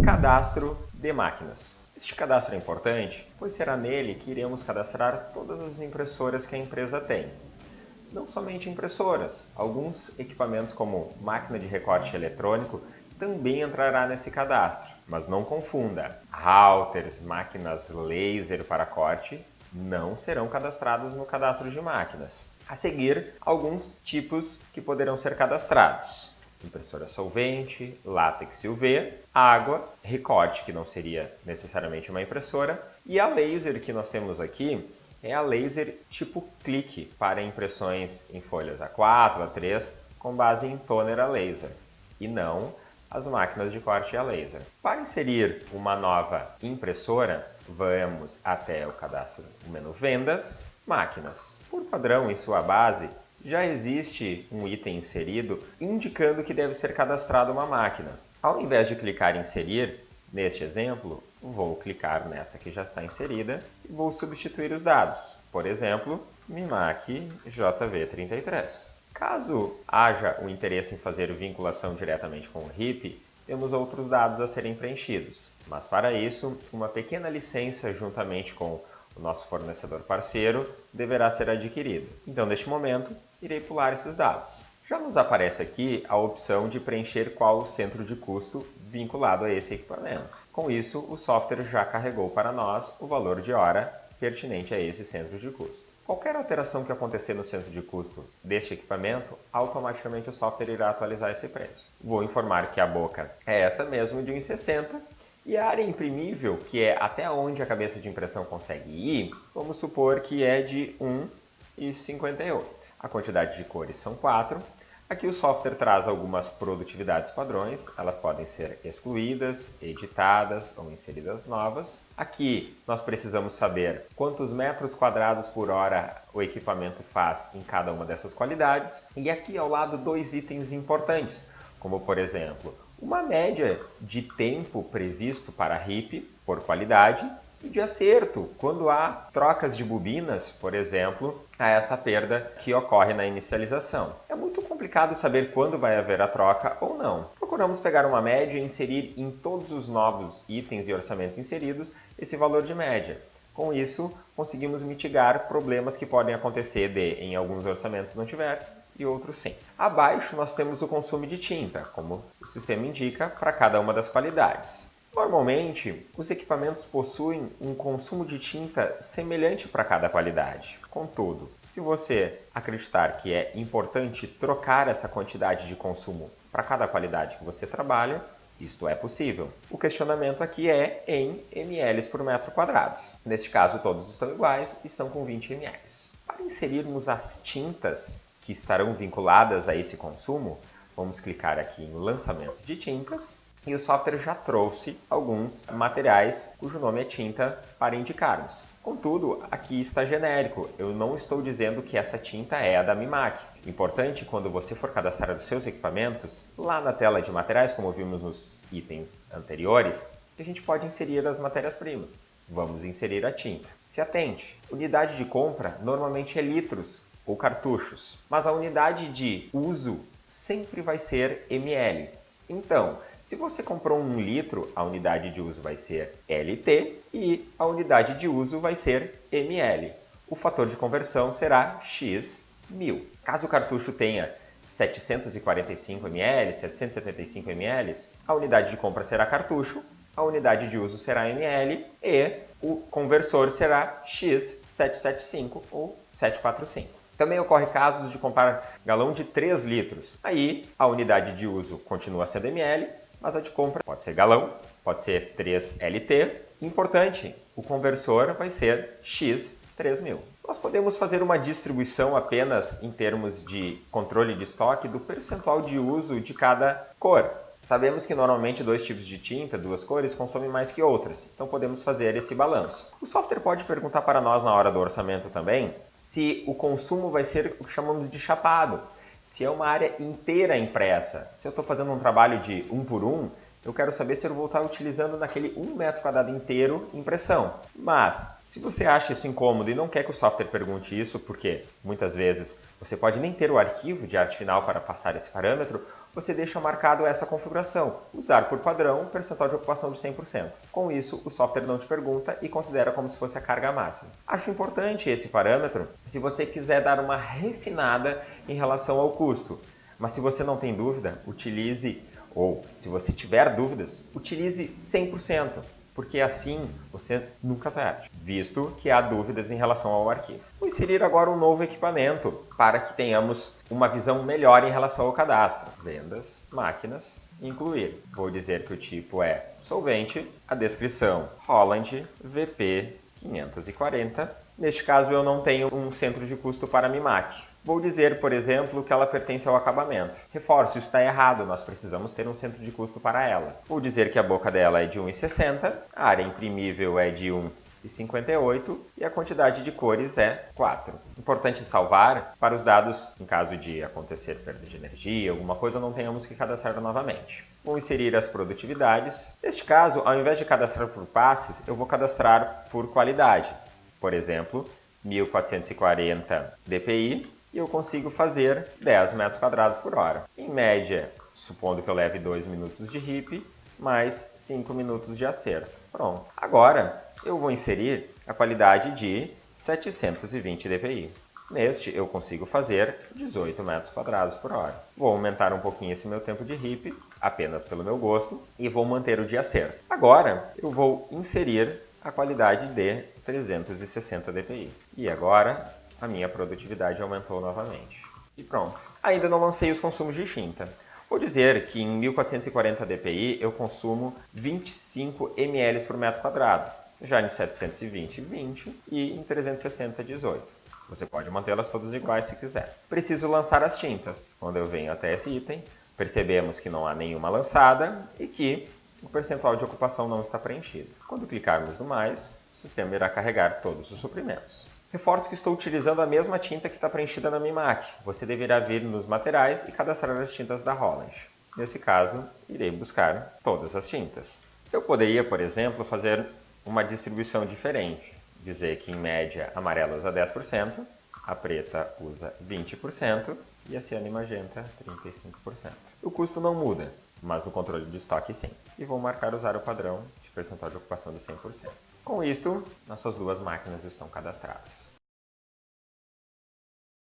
Cadastro de máquinas. Este cadastro é importante, pois será nele que iremos cadastrar todas as impressoras que a empresa tem. Não somente impressoras, alguns equipamentos como máquina de recorte eletrônico também entrará nesse cadastro. Mas não confunda, routers, máquinas laser para corte não serão cadastrados no cadastro de máquinas. A seguir, alguns tipos que poderão ser cadastrados: impressora solvente, látex UV, água, recorte, que não seria necessariamente uma impressora, e a laser que nós temos aqui é a laser tipo clique para impressões em folhas A4, A3 com base em toner a laser, e não as máquinas de corte a laser. Para inserir uma nova impressora, vamos até o cadastro do menu Vendas, Máquinas. Por padrão, em sua base, já existe um item inserido indicando que deve ser cadastrada uma máquina. Ao invés de clicar em Inserir, neste exemplo, vou clicar nessa que já está inserida e vou substituir os dados. Por exemplo, Mimac JV33. Caso haja o interesse em fazer vinculação diretamente com o RIP, temos outros dados a serem preenchidos. Mas para isso, uma pequena licença juntamente com o nosso fornecedor parceiro deverá ser adquirida. Então, neste momento, irei pular esses dados. Já nos aparece aqui a opção de preencher qual o centro de custo vinculado a esse equipamento. Com isso, o software já carregou para nós o valor de hora pertinente a esse centro de custo. Qualquer alteração que acontecer no centro de custo deste equipamento, automaticamente o software irá atualizar esse preço. Vou informar que a boca é essa mesmo, de 1,60, e a área imprimível, que é até onde a cabeça de impressão consegue ir, vamos supor que é de 1,58. A quantidade de cores são 4. Aqui o software traz algumas produtividades padrões, elas podem ser excluídas, editadas ou inseridas novas. Aqui nós precisamos saber quantos metros quadrados por hora o equipamento faz em cada uma dessas qualidades. E aqui ao lado 2 itens importantes, como por exemplo, uma média de tempo previsto para RIP por qualidade e de acerto, quando há trocas de bobinas, por exemplo, há essa perda que ocorre na inicialização. É muito complicado saber quando vai haver a troca ou não. Procuramos pegar uma média e inserir em todos os novos itens e orçamentos inseridos esse valor de média. Com isso, conseguimos mitigar problemas que podem acontecer em alguns orçamentos não tiver e outros sim. Abaixo nós temos o consumo de tinta, como o sistema indica, para cada uma das qualidades. Normalmente, os equipamentos possuem um consumo de tinta semelhante para cada qualidade. Contudo, se você acreditar que é importante trocar essa quantidade de consumo para cada qualidade que você trabalha, isto é possível. O questionamento aqui é em ml por metro quadrado. Neste caso, todos estão iguais, estão com 20 ml. Para inserirmos as tintas que estarão vinculadas a esse consumo, vamos clicar aqui em Lançamento de tintas. E o software já trouxe alguns materiais cujo nome é tinta para indicarmos. Contudo, aqui está genérico, eu não estou dizendo que essa tinta é a da Mimac. Importante, quando você for cadastrar os seus equipamentos, lá na tela de materiais, como vimos nos itens anteriores, a gente pode inserir as matérias-primas. Vamos inserir a tinta. Se atente, unidade de compra normalmente é litros ou cartuchos, mas a unidade de uso sempre vai ser ml. Então, se você comprou 1 litro, a unidade de uso vai ser LT e a unidade de uso vai ser ml. O fator de conversão será x 1000. Caso o cartucho tenha 745 ml, 775 ml, a unidade de compra será cartucho, a unidade de uso será ml e o conversor será x775 ou 745. Também ocorre casos de comprar galão de 3 litros. Aí a unidade de uso continua sendo ml, mas a de compra pode ser galão, pode ser 3LT. Importante, o conversor vai ser x3000. Nós podemos fazer uma distribuição apenas em termos de controle de estoque do percentual de uso de cada cor. Sabemos que normalmente 2 tipos de tinta, 2 cores, consomem mais que outras, então podemos fazer esse balanço. O software pode perguntar para nós na hora do orçamento também se o consumo vai ser o que chamamos de chapado, se é uma área inteira impressa. Se eu estou fazendo um trabalho de 1 por 1, eu quero saber se eu vou estar utilizando naquele 1 metro quadrado inteiro impressão. Mas, se você acha isso incômodo e não quer que o software pergunte isso, porque muitas vezes você pode nem ter o arquivo de arte final para passar esse parâmetro, você deixa marcado essa configuração, usar por padrão percentual de ocupação de 100%. Com isso, o software não te pergunta e considera como se fosse a carga máxima. Acho importante esse parâmetro se você quiser dar uma refinada em relação ao custo. Mas se você não tem dúvida, utilize, ou se você tiver dúvidas, utilize 100%. Porque assim você nunca perde, visto que há dúvidas em relação ao arquivo. Vou inserir agora um novo equipamento para que tenhamos uma visão melhor em relação ao cadastro. Vendas, máquinas, incluir. Vou dizer que o tipo é solvente, a descrição Holland VP 540. Neste caso eu não tenho um centro de custo para a MIMAC. Vou dizer, por exemplo, que ela pertence ao acabamento. Reforço, isso está errado, nós precisamos ter um centro de custo para ela. Vou dizer que a boca dela é de 1,60, a área imprimível é de 1,58 e a quantidade de cores é 4. Importante salvar para os dados, em caso de acontecer perda de energia, alguma coisa, não tenhamos que cadastrar novamente. Vou inserir as produtividades. Neste caso, ao invés de cadastrar por passes, eu vou cadastrar por qualidade. Por exemplo, 1440 dpi. E eu consigo fazer 10 metros quadrados por hora. Em média, supondo que eu leve 2 minutos de RIP, mais 5 minutos de acerto. Pronto. Agora, eu vou inserir a qualidade de 720 dpi. Neste, eu consigo fazer 18 metros quadrados por hora. Vou aumentar um pouquinho esse meu tempo de RIP, apenas pelo meu gosto, e vou manter o de acerto. Agora, eu vou inserir a qualidade de 360 dpi. E agora, a minha produtividade aumentou novamente. E pronto. Ainda não lancei os consumos de tinta. Vou dizer que em 1440 dpi eu consumo 25 ml por metro quadrado. Já em 720, 20 e em 360, 18. Você pode mantê-las todas iguais se quiser. Preciso lançar as tintas. Quando eu venho até esse item, percebemos que não há nenhuma lançada e que o percentual de ocupação não está preenchido. Quando clicarmos no mais, o sistema irá carregar todos os suprimentos. Reforço que estou utilizando a mesma tinta que está preenchida na MIMAC. Você deverá vir nos materiais e cadastrar as tintas da Holland. Nesse caso, irei buscar todas as tintas. Eu poderia, por exemplo, fazer uma distribuição diferente. Dizer que, em média, a amarela usa 10%, a preta usa 20% e a ciano e magenta 35%. O custo não muda, mas no controle de estoque sim. E vou marcar usar o padrão de percentual de ocupação de 100%. Com isto, nossas duas máquinas estão cadastradas.